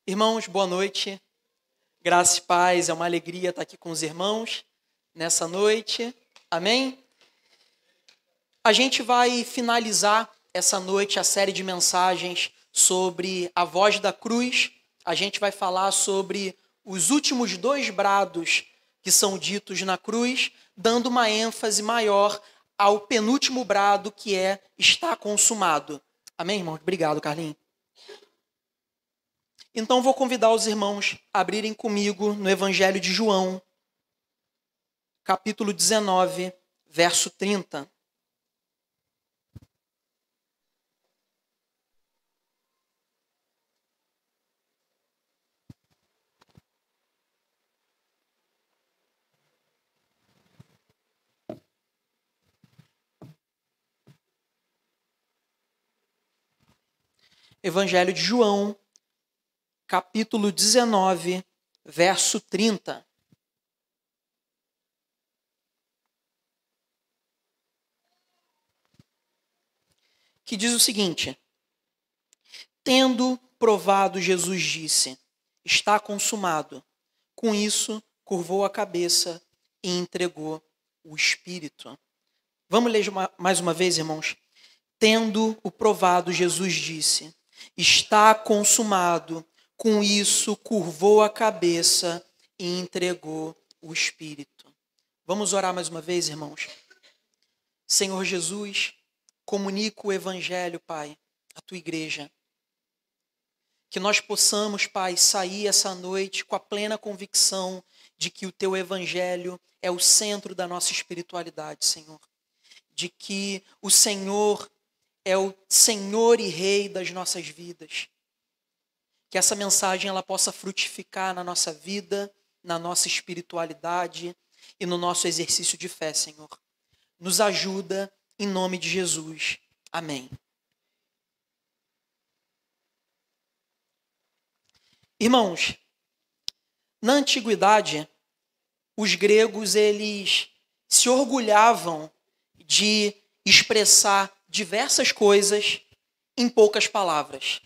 Irmãos, boa noite. Graça e paz, é uma alegria estar aqui com os irmãos nessa noite. Amém? A gente vai finalizar essa noite a série de mensagens sobre a voz da cruz. A gente vai falar sobre os últimos 2 brados que são ditos na cruz, dando uma ênfase maior ao penúltimo brado, que é está consumado. Amém, irmãos? Obrigado, Carlinhos. Então, vou convidar os irmãos a abrirem comigo no Evangelho de João, capítulo 19, verso 30. Evangelho de João, capítulo 19, verso 30. Que diz o seguinte: tendo provado, Jesus disse, está consumado. Com isso, curvou a cabeça e entregou o Espírito. Vamos ler mais uma vez, irmãos? Tendo o provado, Jesus disse, está consumado. Com isso, curvou a cabeça e entregou o Espírito. Vamos orar mais uma vez, irmãos? Senhor Jesus, comunica o Evangelho, Pai, à tua igreja. Que nós possamos, Pai, sair essa noite com a plena convicção de que o teu Evangelho é o centro da nossa espiritualidade, Senhor. De que o Senhor é o Senhor e Rei das nossas vidas. Que essa mensagem ela possa frutificar na nossa vida, na nossa espiritualidade e no nosso exercício de fé, Senhor. Nos ajuda em nome de Jesus. Amém. Irmãos, na antiguidade, os gregos eles se orgulhavam de expressar diversas coisas em poucas palavras.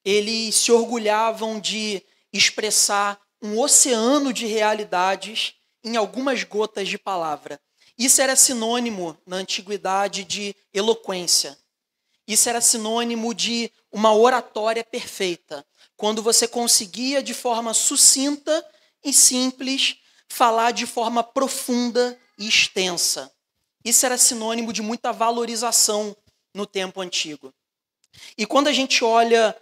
Eles se orgulhavam de expressar um oceano de realidades em algumas gotas de palavra. Isso era sinônimo, na antiguidade, de eloquência. Isso era sinônimo de uma oratória perfeita, quando você conseguia, de forma sucinta e simples, falar de forma profunda e extensa. Isso era sinônimo de muita valorização no tempo antigo. E quando a gente olha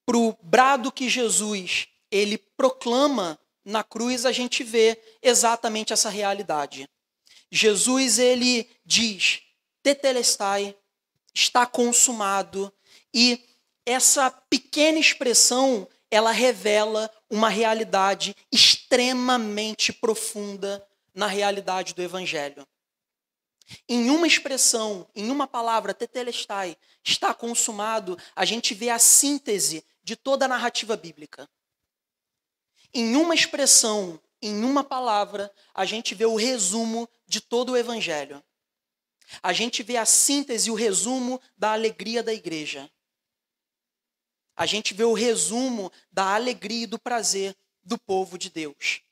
para o brado que Jesus ele proclama na cruz, a gente vê exatamente essa realidade. Jesus ele diz, tetelestai, está consumado, e essa pequena expressão ela revela uma realidade extremamente profunda na realidade do Evangelho. Em uma expressão, em uma palavra, tetelestai, está consumado, a gente vê a síntese de toda a narrativa bíblica. Em uma expressão, em uma palavra, a gente vê o resumo de todo o Evangelho. A gente vê a síntese e o resumo da alegria da igreja. A gente vê o resumo da alegria e do prazer do povo de Deus.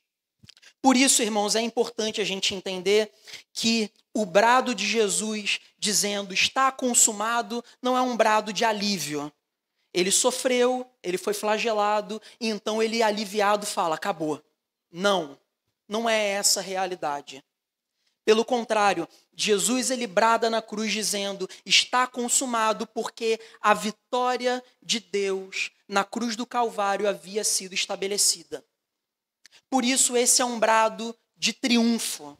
Por isso, irmãos, é importante a gente entender que o brado de Jesus dizendo está consumado não é um brado de alívio. Ele sofreu, ele foi flagelado e então ele aliviado fala, acabou. Não, não é essa a realidade. Pelo contrário, Jesus ele brada na cruz dizendo, está consumado porque a vitória de Deus na cruz do Calvário havia sido estabelecida. Por isso esse é um brado de triunfo,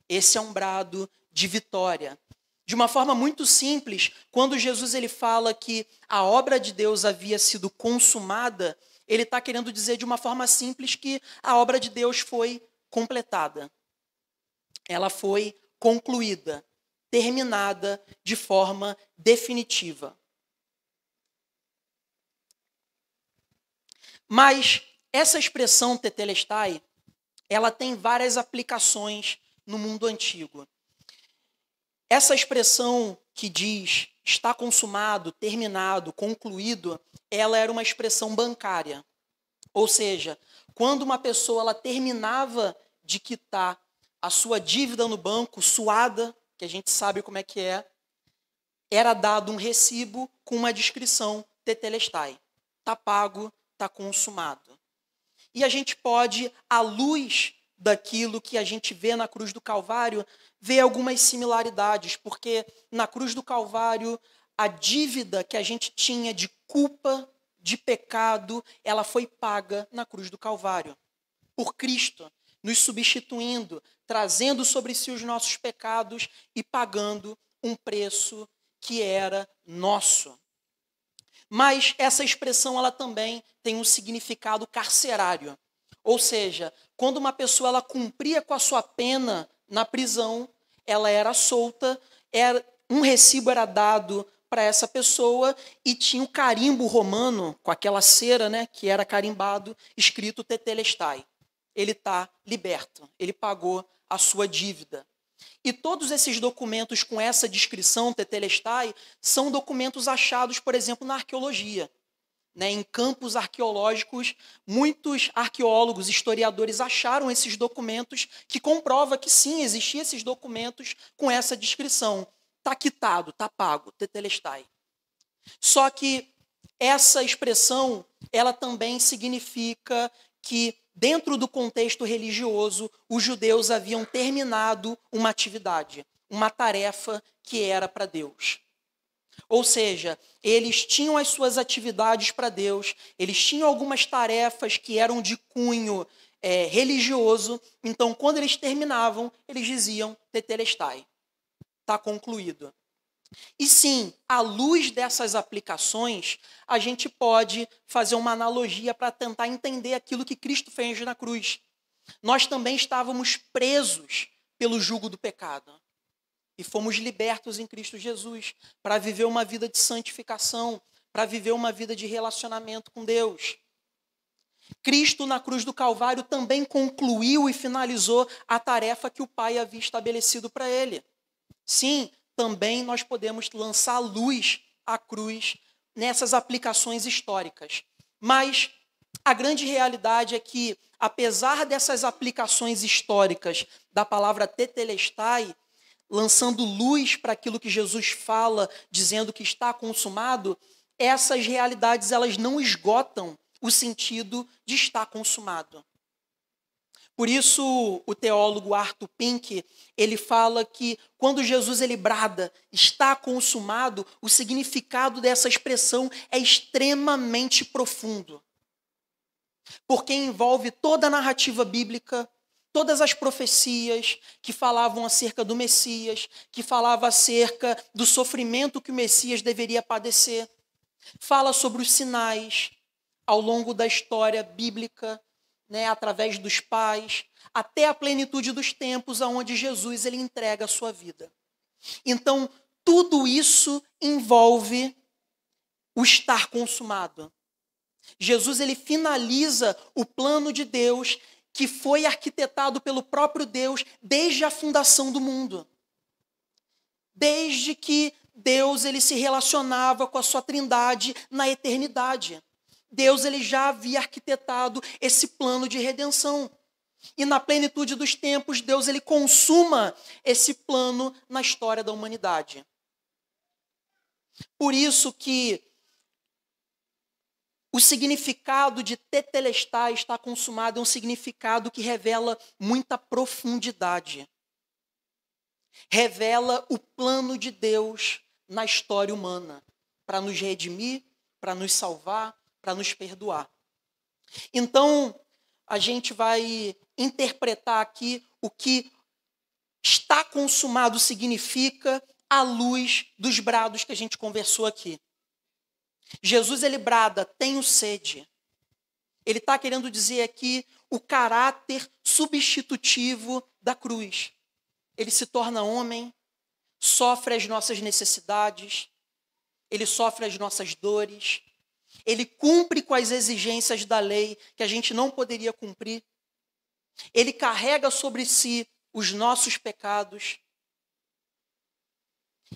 esse é um brado de vitória. De uma forma muito simples, quando Jesus ele fala que a obra de Deus havia sido consumada, ele está querendo dizer de uma forma simples que a obra de Deus foi completada. Ela foi concluída, terminada de forma definitiva. Mas essa expressão tetelestai, ela tem várias aplicações no mundo antigo. Essa expressão que diz está consumado, terminado, concluído, ela era uma expressão bancária. Ou seja, quando uma pessoa ela terminava de quitar a sua dívida no banco, suada, que a gente sabe como é que é, era dado um recibo com uma descrição tetelestai. Está pago, está consumado. E a gente pode, à luz daquilo que a gente vê na cruz do Calvário, ver algumas similaridades, porque na cruz do Calvário, a dívida que a gente tinha de culpa, de pecado, ela foi paga na cruz do Calvário. Por Cristo, nos substituindo, trazendo sobre si os nossos pecados e pagando um preço que era nosso. Mas essa expressão ela também tem um significado carcerário. Ou seja, quando uma pessoa ela cumpria com a sua pena na prisão, ela era solta, um recibo era dado para essa pessoa e tinha o carimbo romano, com aquela cera, né, que era carimbado, escrito tetelestai. Ele está liberto, ele pagou a sua dívida. E todos esses documentos com essa descrição, tetelestai, são documentos achados, por exemplo, na arqueologia. Em campos arqueológicos, muitos arqueólogos, historiadores acharam esses documentos que comprova que sim, existiam esses documentos com essa descrição. Está quitado, está pago, tetelestai. Só que essa expressão, ela também significa que, dentro do contexto religioso, os judeus haviam terminado uma atividade, uma tarefa que era para Deus. Ou seja, eles tinham as suas atividades para Deus, eles tinham algumas tarefas que eram de cunho religioso, então quando eles terminavam, eles diziam tetelestai, está concluído. E sim, à luz dessas aplicações, a gente pode fazer uma analogia para tentar entender aquilo que Cristo fez na cruz. Nós também estávamos presos pelo jugo do pecado. E fomos libertos em Cristo Jesus para viver uma vida de santificação, para viver uma vida de relacionamento com Deus. Cristo, na cruz do Calvário, também concluiu e finalizou a tarefa que o Pai havia estabelecido para ele. Sim, também nós podemos lançar luz à cruz nessas aplicações históricas. Mas a grande realidade é que, apesar dessas aplicações históricas da palavra tetelestai, lançando luz para aquilo que Jesus fala, dizendo que está consumado, essas realidades elas não esgotam o sentido de estar consumado. Por isso, o teólogo Arthur Pink, ele fala que quando Jesus ele brada, está consumado, o significado dessa expressão é extremamente profundo. Porque envolve toda a narrativa bíblica, todas as profecias que falavam acerca do Messias, que falavam acerca do sofrimento que o Messias deveria padecer. Fala sobre os sinais ao longo da história bíblica, através dos pais, até a plenitude dos tempos, aonde Jesus ele entrega a sua vida. Então, tudo isso envolve o estar consumado. Jesus ele finaliza o plano de Deus que foi arquitetado pelo próprio Deus desde a fundação do mundo. Desde que Deus ele se relacionava com a sua trindade na eternidade. Deus ele já havia arquitetado esse plano de redenção. E na plenitude dos tempos, Deus ele consuma esse plano na história da humanidade. Por isso que o significado de tetelestai, está consumado, é um significado que revela muita profundidade. Revela o plano de Deus na história humana, para nos redimir, para nos salvar, para nos perdoar. Então, a gente vai interpretar aqui o que está consumado significa à luz dos brados que a gente conversou aqui. Jesus, ele brada, tenho sede. Ele está querendo dizer aqui o caráter substitutivo da cruz. Ele se torna homem, sofre as nossas necessidades, ele sofre as nossas dores, ele cumpre com as exigências da lei que a gente não poderia cumprir. Ele carrega sobre si os nossos pecados.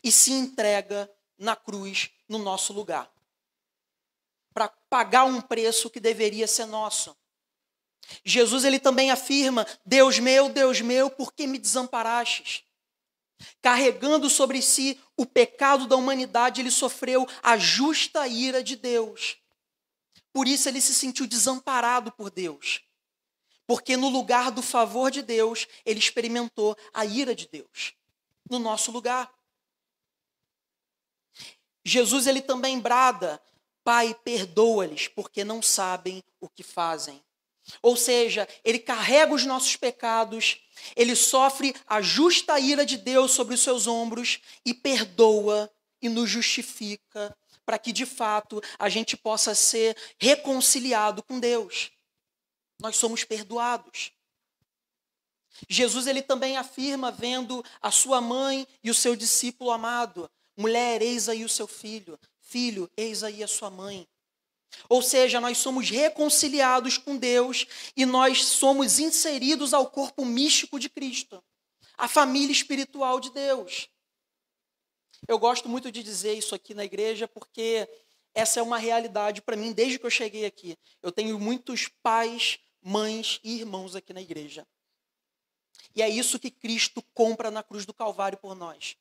e se entrega na cruz no nosso lugar, para pagar um preço que deveria ser nosso. Jesus, ele também afirma: Deus meu, por que me desamparastes? Carregando sobre si o pecado da humanidade, ele sofreu a justa ira de Deus. Por isso ele se sentiu desamparado por Deus. Porque no lugar do favor de Deus, ele experimentou a ira de Deus. No nosso lugar. Jesus, ele também brada: Pai, perdoa-lhes, porque não sabem o que fazem. Ou seja, ele carrega os nossos pecados, ele sofre a justa ira de Deus sobre os seus ombros e perdoa e nos justifica para que, de fato, a gente possa ser reconciliado com Deus. Nós somos perdoados. Jesus, ele também afirma, vendo a sua mãe e o seu discípulo amado: mulher, eis aí o seu filho. Filho, eis aí a sua mãe. Ou seja, nós somos reconciliados com Deus e nós somos inseridos ao corpo místico de Cristo, a família espiritual de Deus. Eu gosto muito de dizer isso aqui na igreja porque essa é uma realidade para mim desde que eu cheguei aqui. Eu tenho muitos pais, mães e irmãos aqui na igreja. E é isso que Cristo compra na cruz do Calvário por nós.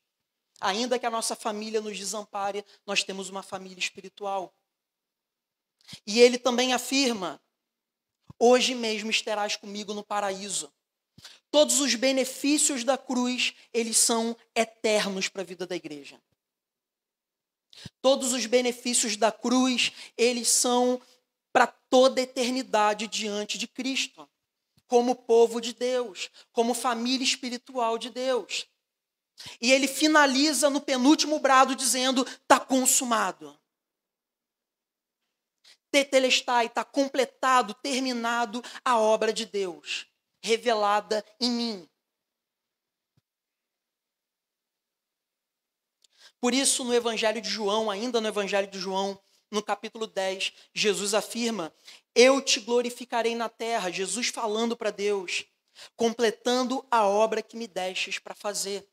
Ainda que a nossa família nos desampare, nós temos uma família espiritual. E ele também afirma: hoje mesmo estarás comigo no paraíso. Todos os benefícios da cruz, eles são eternos para a vida da igreja. Todos os benefícios da cruz, eles são para toda a eternidade diante de Cristo, como povo de Deus, como família espiritual de Deus. E ele finaliza no penúltimo brado dizendo: está consumado. Tetelestai, está completado, terminado a obra de Deus, revelada em mim. Por isso, no Evangelho de João, ainda no Evangelho de João, no capítulo 10, Jesus afirma: eu te glorificarei na terra, Jesus falando para Deus, completando a obra que me destes para fazer.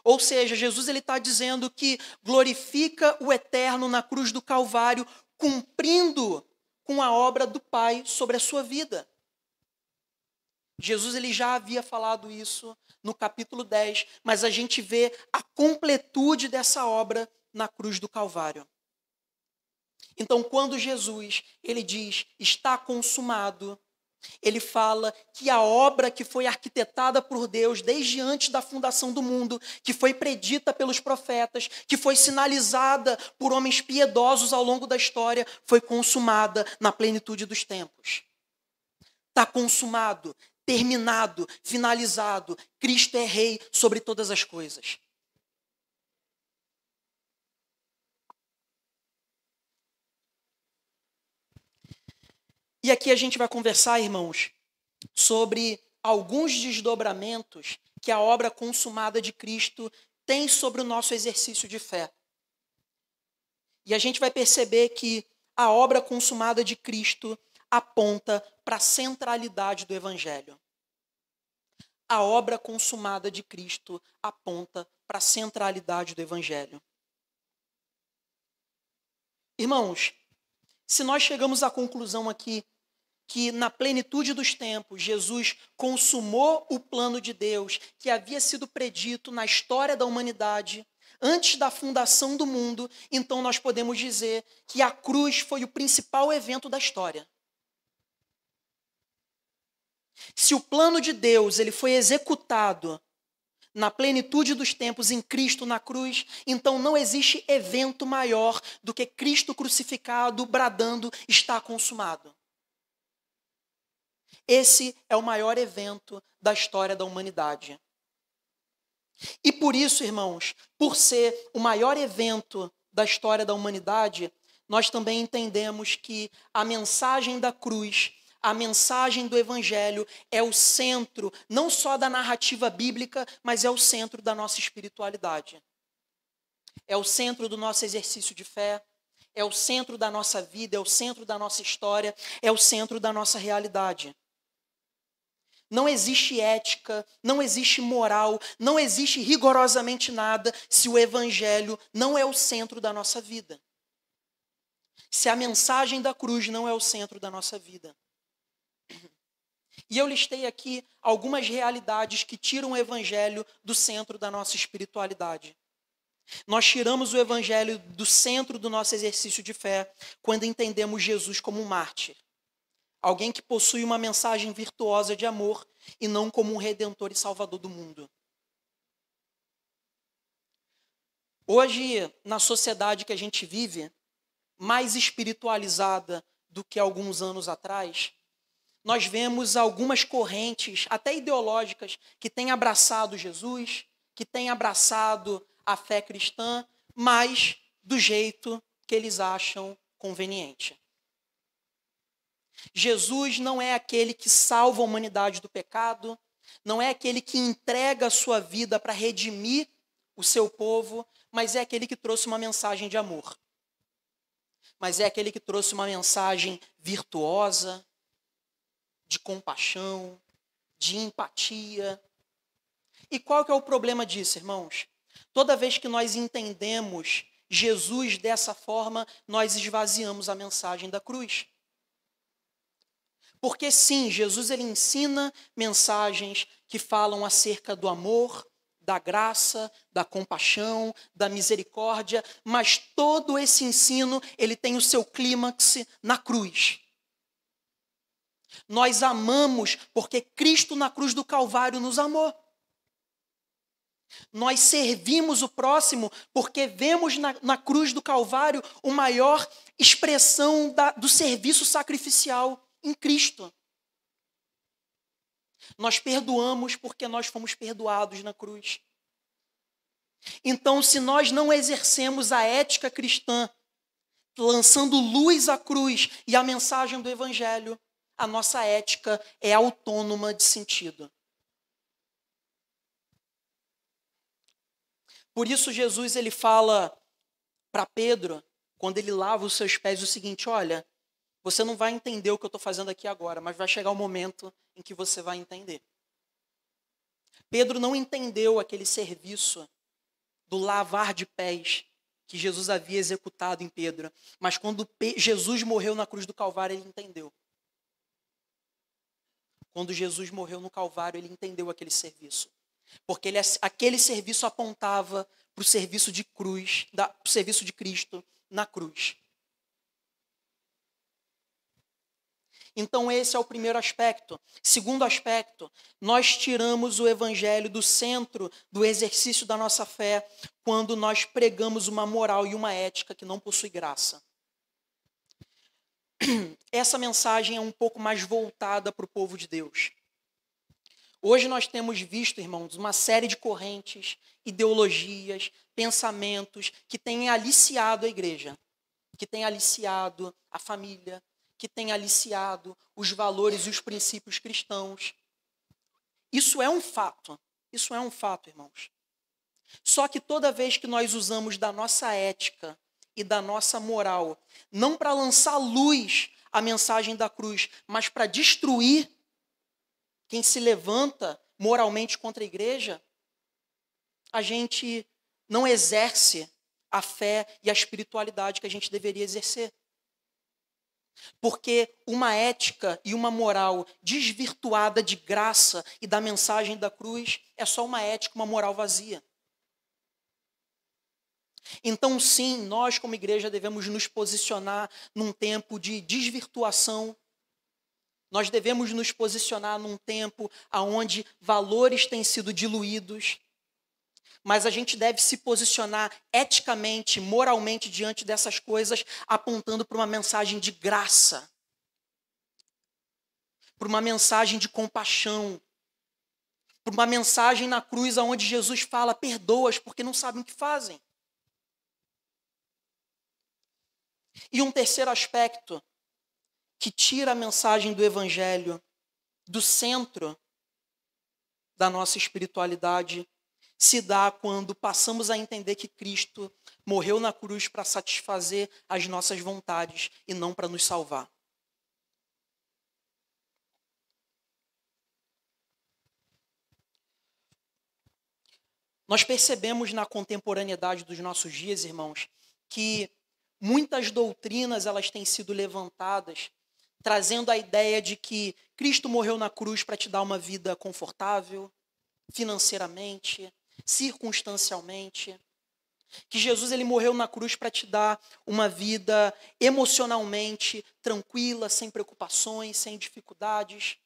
Ou seja, Jesus está dizendo que glorifica o eterno na cruz do Calvário, cumprindo com a obra do Pai sobre a sua vida. Jesus ele já havia falado isso no capítulo 10, mas a gente vê a completude dessa obra na cruz do Calvário. Então, quando Jesus ele diz: está consumado, ele fala que a obra que foi arquitetada por Deus desde antes da fundação do mundo, que foi predita pelos profetas, que foi sinalizada por homens piedosos ao longo da história, foi consumada na plenitude dos tempos. Está consumado, terminado, finalizado. Cristo é rei sobre todas as coisas. E aqui a gente vai conversar, irmãos, sobre alguns desdobramentos que a obra consumada de Cristo tem sobre o nosso exercício de fé. E a gente vai perceber que a obra consumada de Cristo aponta para a centralidade do Evangelho. A obra consumada de Cristo aponta para a centralidade do Evangelho. Irmãos, se nós chegamos à conclusão aqui que na plenitude dos tempos, Jesus consumou o plano de Deus que havia sido predito na história da humanidade, antes da fundação do mundo, então nós podemos dizer que a cruz foi o principal evento da história. Se o plano de Deus ele foi executado na plenitude dos tempos em Cristo na cruz, então não existe evento maior do que Cristo crucificado, bradando: está consumado. Esse é o maior evento da história da humanidade. E por isso, irmãos, por ser o maior evento da história da humanidade, nós também entendemos que a mensagem da cruz, a mensagem do Evangelho é o centro, não só da narrativa bíblica, mas é o centro da nossa espiritualidade. É o centro do nosso exercício de fé, é o centro da nossa vida, é o centro da nossa história, é o centro da nossa realidade. Não existe ética, não existe moral, não existe rigorosamente nada se o evangelho não é o centro da nossa vida. Se a mensagem da cruz não é o centro da nossa vida. E eu listei aqui algumas realidades que tiram o evangelho do centro da nossa espiritualidade. Nós tiramos o evangelho do centro do nosso exercício de fé quando entendemos Jesus como um mártir. Alguém que possui uma mensagem virtuosa de amor e não como um redentor e salvador do mundo. Hoje, na sociedade que a gente vive, mais espiritualizada do que alguns anos atrás, nós vemos algumas correntes, até ideológicas, que têm abraçado Jesus, que têm abraçado a fé cristã, mas do jeito que eles acham conveniente. Jesus não é aquele que salva a humanidade do pecado, não é aquele que entrega a sua vida para redimir o seu povo, mas é aquele que trouxe uma mensagem de amor. Mas é aquele que trouxe uma mensagem virtuosa, de compaixão, de empatia. E qual que é o problema disso, irmãos? Toda vez que nós entendemos Jesus dessa forma, nós esvaziamos a mensagem da cruz. Porque sim, Jesus ele ensina mensagens que falam acerca do amor, da graça, da compaixão, da misericórdia, mas todo esse ensino ele tem o seu clímax na cruz. Nós amamos porque Cristo na cruz do Calvário nos amou. Nós servimos o próximo porque vemos na cruz do Calvário a maior expressão do serviço sacrificial em Cristo. Nós perdoamos porque nós fomos perdoados na cruz. Então, se nós não exercemos a ética cristã, lançando luz à cruz e à mensagem do Evangelho, a nossa ética é autônoma de sentido. Por isso Jesus ele fala para Pedro, quando ele lava os seus pés, o seguinte: olha, você não vai entender o que eu estou fazendo aqui agora, mas vai chegar o momento em que você vai entender. Pedro não entendeu aquele serviço do lavar de pés que Jesus havia executado em Pedro, mas quando Jesus morreu na cruz do Calvário, ele entendeu. Quando Jesus morreu no Calvário, ele entendeu aquele serviço. Porque aquele serviço apontava para o serviço de cruz, para o serviço de Cristo na cruz. Então esse é o primeiro aspecto. Segundo aspecto, nós tiramos o evangelho do centro do exercício da nossa fé quando nós pregamos uma moral e uma ética que não possui graça. Essa mensagem é um pouco mais voltada para o povo de Deus. Hoje nós temos visto, irmãos, uma série de correntes, ideologias, pensamentos que têm aliciado a igreja, que têm aliciado a família, que têm aliciado os valores e os princípios cristãos. Isso é um fato, irmãos. Só que toda vez que nós usamos da nossa ética e da nossa moral, não para lançar luz à mensagem da cruz, mas para destruir quem se levanta moralmente contra a igreja, a gente não exerce a fé e a espiritualidade que a gente deveria exercer. Porque uma ética e uma moral desvirtuada de graça e da mensagem da cruz é só uma ética, uma moral vazia. Então, sim, nós como igreja devemos nos posicionar num tempo de desvirtuação. Nós devemos nos posicionar num tempo onde valores têm sido diluídos. Mas a gente deve se posicionar eticamente, moralmente diante dessas coisas, apontando para uma mensagem de graça, para uma mensagem de compaixão, para uma mensagem na cruz onde Jesus fala: perdoa-os porque não sabem o que fazem. E um terceiro aspecto que tira a mensagem do Evangelho do centro da nossa espiritualidade se dá quando passamos a entender que Cristo morreu na cruz para satisfazer as nossas vontades e não para nos salvar. Nós percebemos na contemporaneidade dos nossos dias, irmãos, que muitas doutrinas elas têm sido levantadas, trazendo a ideia de que Cristo morreu na cruz para te dar uma vida confortável, financeiramente, circunstancialmente. Que Jesus ele morreu na cruz para te dar uma vida emocionalmente tranquila, sem preocupações, sem dificuldades.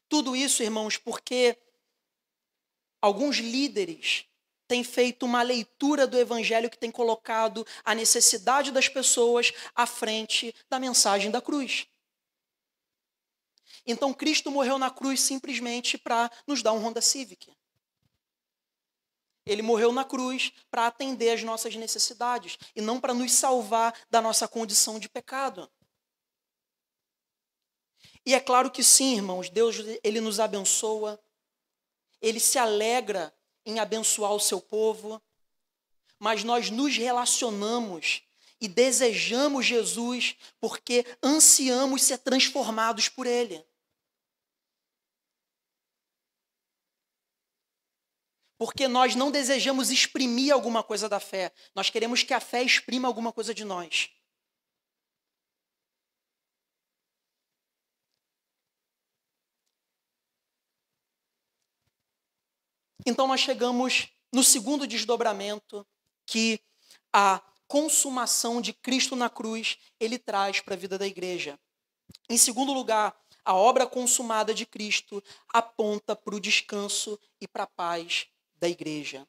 Tudo isso, irmãos, porque alguns líderes têm feito uma leitura do evangelho que tem colocado a necessidade das pessoas à frente da mensagem da cruz. Então, Cristo morreu na cruz simplesmente para nos dar um Honda Civic. Ele morreu na cruz para atender às nossas necessidades e não para nos salvar da nossa condição de pecado. E é claro que sim, irmãos, Deus ele nos abençoa, ele se alegra em abençoar o seu povo, mas nós nos relacionamos e desejamos Jesus porque ansiamos ser transformados por ele. Porque nós não desejamos exprimir alguma coisa da fé. Nós queremos que a fé exprima alguma coisa de nós. Então nós chegamos no segundo desdobramento que a consumação de Cristo na cruz, ele traz para a vida da igreja. Em segundo lugar, a obra consumada de Cristo aponta para o descanso e para a paz da igreja.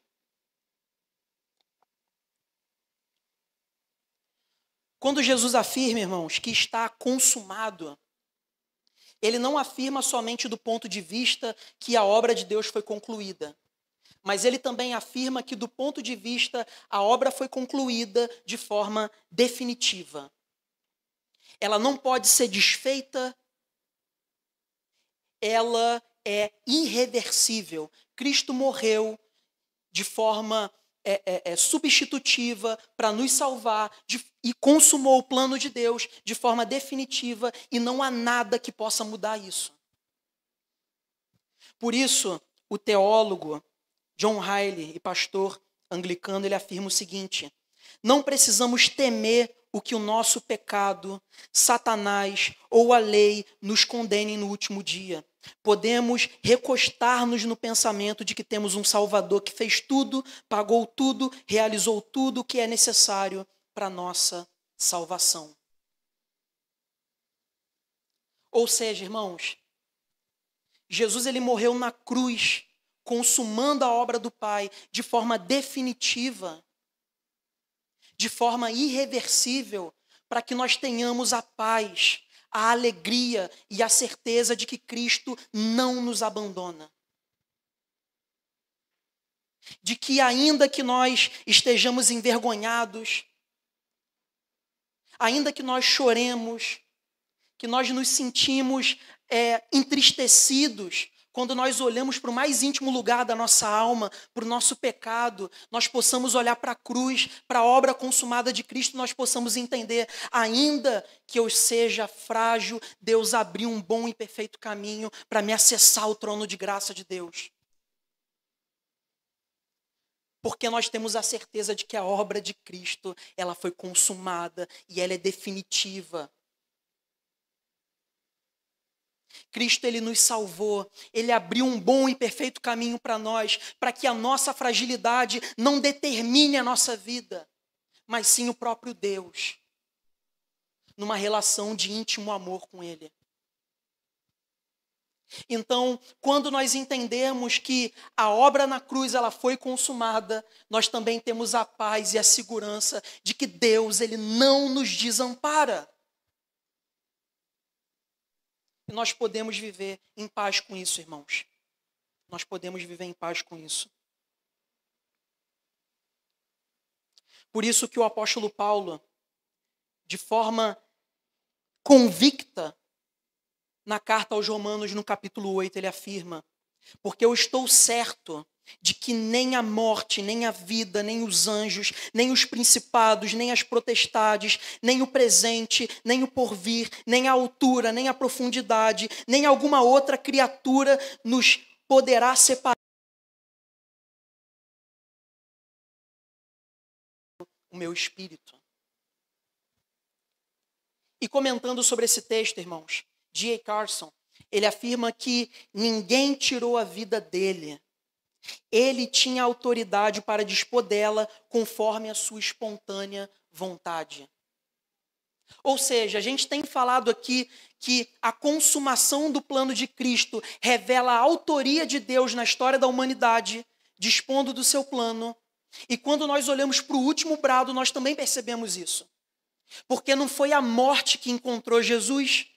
Quando Jesus afirma, irmãos, que está consumado, ele não afirma somente do ponto de vista que a obra de Deus foi concluída, mas ele também afirma que do ponto de vista a obra foi concluída de forma definitiva. Ela não pode ser desfeita, ela é irreversível. Cristo morreu de forma substitutiva para nos salvar e consumou o plano de Deus de forma definitiva e não há nada que possa mudar isso. Por isso, o teólogo John Riley e pastor anglicano, ele afirma o seguinte: não precisamos temer o que o nosso pecado, Satanás ou a lei nos condenem no último dia. Podemos recostar-nos no pensamento de que temos um Salvador que fez tudo, pagou tudo, realizou tudo o que é necessário para a nossa salvação. Ou seja, irmãos, Jesus ele morreu na cruz, consumando a obra do Pai de forma definitiva, de forma irreversível, para que nós tenhamos a paz, a alegria e a certeza de que Cristo não nos abandona. De que ainda que nós estejamos envergonhados, ainda que nós choremos, que nós nos sentimos entristecidos, quando nós olhamos para o mais íntimo lugar da nossa alma, para o nosso pecado, nós possamos olhar para a cruz, para a obra consumada de Cristo, nós possamos entender, ainda que eu seja frágil, Deus abriu um bom e perfeito caminho para me acessar o trono de graça de Deus. Porque nós temos a certeza de que a obra de Cristo, ela foi consumada e ela é definitiva. Cristo, ele nos salvou, ele abriu um bom e perfeito caminho para nós, para que a nossa fragilidade não determine a nossa vida, mas sim o próprio Deus, numa relação de íntimo amor com ele. Então, quando nós entendemos que a obra na cruz ela foi consumada, nós também temos a paz e a segurança de que Deus ele não nos desampara. E nós podemos viver em paz com isso, irmãos. Nós podemos viver em paz com isso. Por isso que o apóstolo Paulo, de forma convicta, na carta aos Romanos, no capítulo 8, ele afirma: porque eu estou certo de que nem a morte, nem a vida, nem os anjos, nem os principados, nem as potestades, nem o presente, nem o porvir, nem a altura, nem a profundidade, nem alguma outra criatura nos poderá separar o meu espírito. E comentando sobre esse texto, irmãos, D.A. Carson, ele afirma que ninguém tirou a vida dele. Ele tinha autoridade para dispor dela conforme a sua espontânea vontade. Ou seja, a gente tem falado aqui que a consumação do plano de Cristo revela a autoria de Deus na história da humanidade, dispondo do seu plano. E quando nós olhamos para o último brado, nós também percebemos isso. Porque não foi a morte que encontrou Jesus,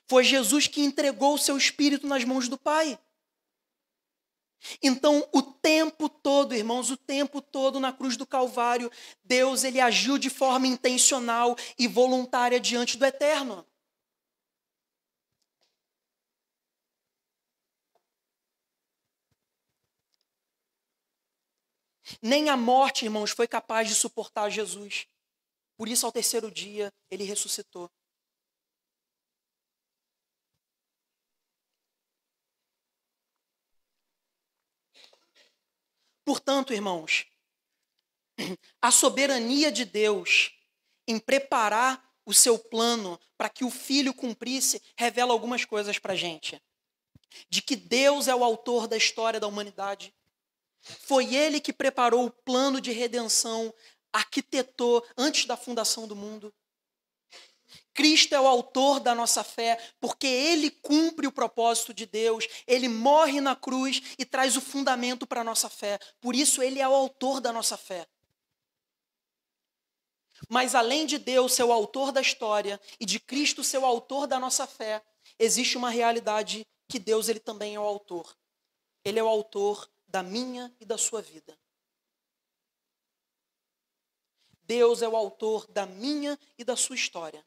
foi Jesus que entregou o seu espírito nas mãos do Pai. Então, o tempo todo, irmãos, o tempo todo na cruz do Calvário, Deus ele agiu de forma intencional e voluntária diante do Eterno. Nem a morte, irmãos, foi capaz de suportar Jesus. Por isso, ao terceiro dia, ele ressuscitou. Portanto, irmãos, a soberania de Deus em preparar o seu plano para que o Filho cumprisse, revela algumas coisas para a gente. De que Deus é o autor da história da humanidade. Foi Ele que preparou o plano de redenção, arquitetou antes da fundação do mundo. Cristo é o autor da nossa fé, porque Ele cumpre o propósito de Deus, Ele morre na cruz e traz o fundamento para a nossa fé. Por isso, Ele é o autor da nossa fé. Mas além de Deus ser o autor da história e de Cristo ser o autor da nossa fé, existe uma realidade que Deus ele também é o autor. Ele é o autor da minha e da sua vida. Deus é o autor da minha e da sua história.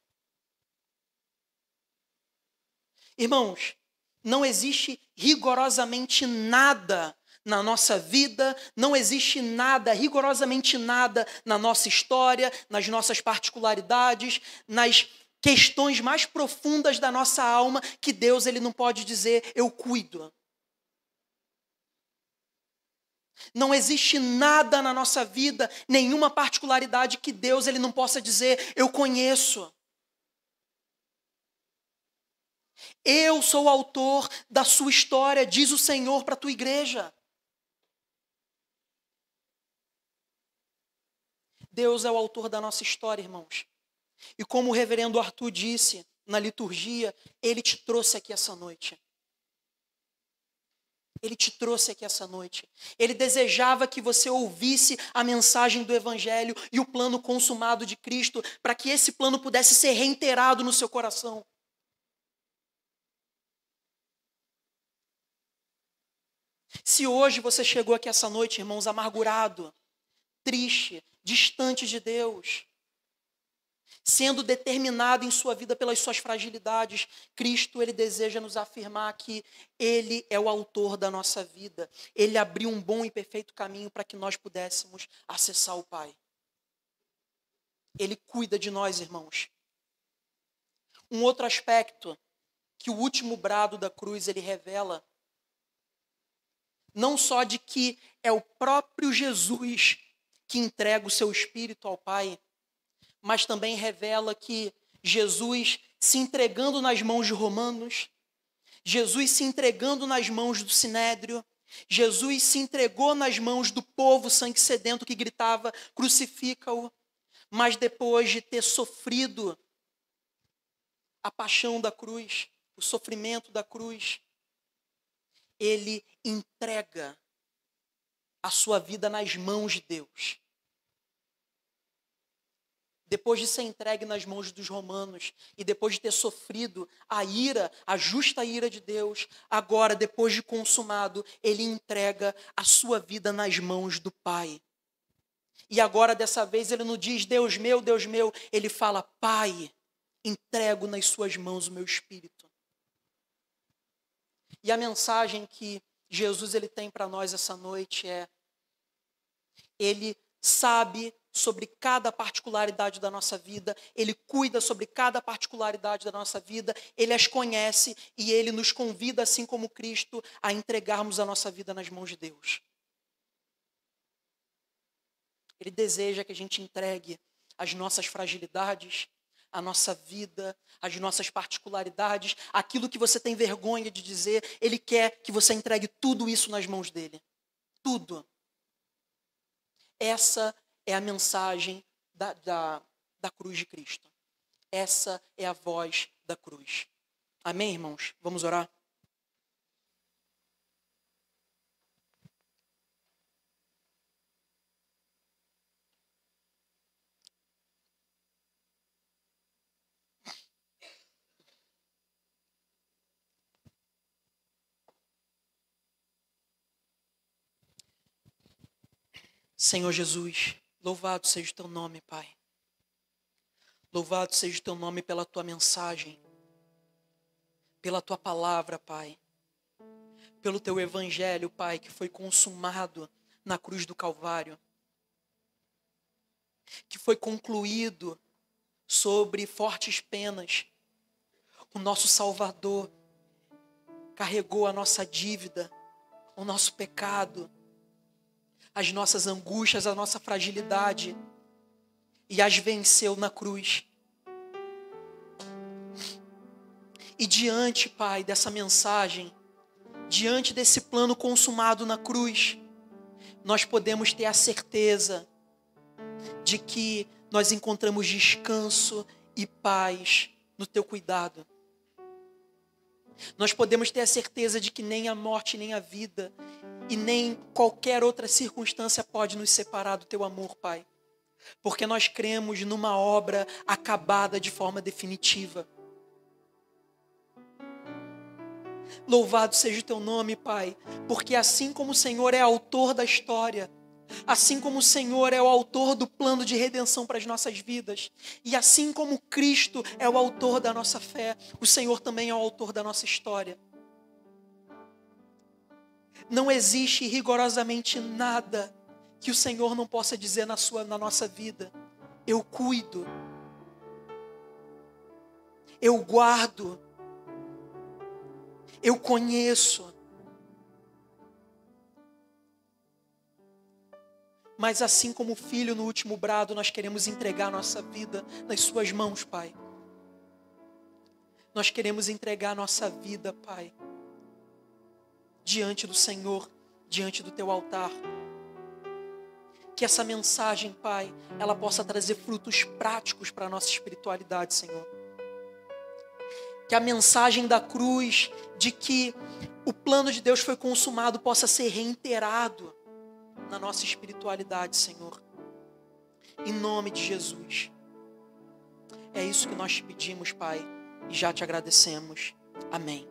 Irmãos, não existe rigorosamente nada na nossa vida, não existe nada, rigorosamente nada na nossa história, nas nossas particularidades, nas questões mais profundas da nossa alma, que Deus ele não pode dizer, eu cuido. Não existe nada na nossa vida, nenhuma particularidade que Deus ele não possa dizer, eu conheço. Eu sou o autor da sua história, diz o Senhor para a tua igreja. Deus é o autor da nossa história, irmãos. E como o reverendo Arthur disse na liturgia, ele te trouxe aqui essa noite. Ele te trouxe aqui essa noite. Ele desejava que você ouvisse a mensagem do Evangelho e o plano consumado de Cristo, para que esse plano pudesse ser reiterado no seu coração. Se hoje você chegou aqui essa noite, irmãos, amargurado, triste, distante de Deus, sendo determinado em sua vida pelas suas fragilidades, Cristo, ele deseja nos afirmar que ele é o autor da nossa vida. Ele abriu um bom e perfeito caminho para que nós pudéssemos acessar o Pai. Ele cuida de nós, irmãos. Um outro aspecto que o último brado da cruz ele revela, não só de que é o próprio Jesus que entrega o seu Espírito ao Pai, mas também revela que Jesus se entregando nas mãos de romanos, Jesus se entregando nas mãos do Sinédrio, Jesus se entregou nas mãos do povo sangue sedento que gritava, crucifica-o, mas depois de ter sofrido a paixão da cruz, o sofrimento da cruz, ele entrega a sua vida nas mãos de Deus. Depois de ser entregue nas mãos dos romanos e depois de ter sofrido a ira, a justa ira de Deus, agora, depois de consumado, ele entrega a sua vida nas mãos do Pai. E agora, dessa vez, ele não diz, Deus meu, ele fala, Pai, entrego nas suas mãos o meu espírito. E a mensagem que Jesus ele tem para nós essa noite é, ele sabe sobre cada particularidade da nossa vida, ele cuida sobre cada particularidade da nossa vida, ele as conhece e ele nos convida, assim como Cristo, a entregarmos a nossa vida nas mãos de Deus. Ele deseja que a gente entregue as nossas fragilidades, a nossa vida, as nossas particularidades, aquilo que você tem vergonha de dizer. Ele quer que você entregue tudo isso nas mãos dele. Tudo. Essa é a mensagem da cruz de Cristo. Essa é a voz da cruz. Amém, irmãos? Vamos orar? Senhor Jesus, louvado seja o teu nome, Pai. Louvado seja o teu nome pela tua mensagem, pela tua palavra, Pai. Pelo teu evangelho, Pai, que foi consumado na cruz do Calvário. Que foi concluído sobre fortes penas. O nosso Salvador carregou a nossa dívida, o nosso pecado, as nossas angústias, a nossa fragilidade, e as venceu na cruz. E diante, Pai, dessa mensagem, diante desse plano consumado na cruz, nós podemos ter a certeza de que nós encontramos descanso e paz no teu cuidado. Nós podemos ter a certeza de que nem a morte, nem a vida, e nem qualquer outra circunstância pode nos separar do teu amor, Pai. Porque nós cremos numa obra acabada de forma definitiva. Louvado seja o teu nome, Pai, porque assim como o Senhor é autor da história, assim como o Senhor é o autor do plano de redenção para as nossas vidas, e assim como Cristo é o autor da nossa fé, o Senhor também é o autor da nossa história. Não existe rigorosamente nada que o Senhor não possa dizer na nossa vida. Eu cuido, eu guardo, eu conheço. Mas assim como o filho no último brado, nós queremos entregar a nossa vida nas suas mãos, Pai. Nós queremos entregar a nossa vida, Pai, diante do Senhor, diante do teu altar. Que essa mensagem, Pai, ela possa trazer frutos práticos para a nossa espiritualidade, Senhor. Que a mensagem da cruz, de que o plano de Deus foi consumado, possa ser reiterado na nossa espiritualidade, Senhor. Em nome de Jesus. É isso que nós te pedimos, Pai, e já te agradecemos. Amém.